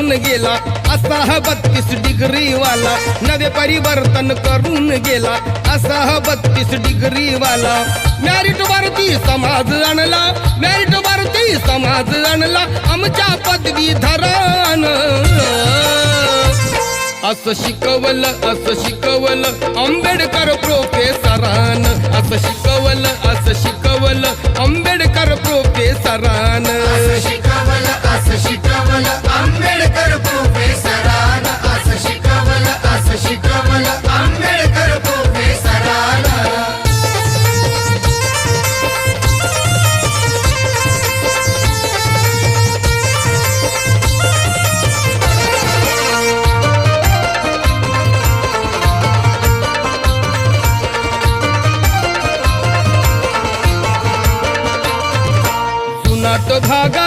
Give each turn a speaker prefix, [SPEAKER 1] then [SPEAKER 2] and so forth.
[SPEAKER 1] करून गेला असा हा 32 डिग्री वाला, नवे परिवर्तन करून गेला असा हा 32 डिग्री वाला। मॅरिट वरती समाज आणला, मॅरिट वरती समाज आणला आमच्या पदवीधरान। असं शिकवलं आंबेडकर प्रोफेसरान, असं शिकवलं आंबेडकर प्रोफेसरान।
[SPEAKER 2] असं शिकवलं आंबेडकर प्रोफेसरान, असं शिकवलं आंबेडकर प्रोफेसरान।
[SPEAKER 1] जुनाट धागा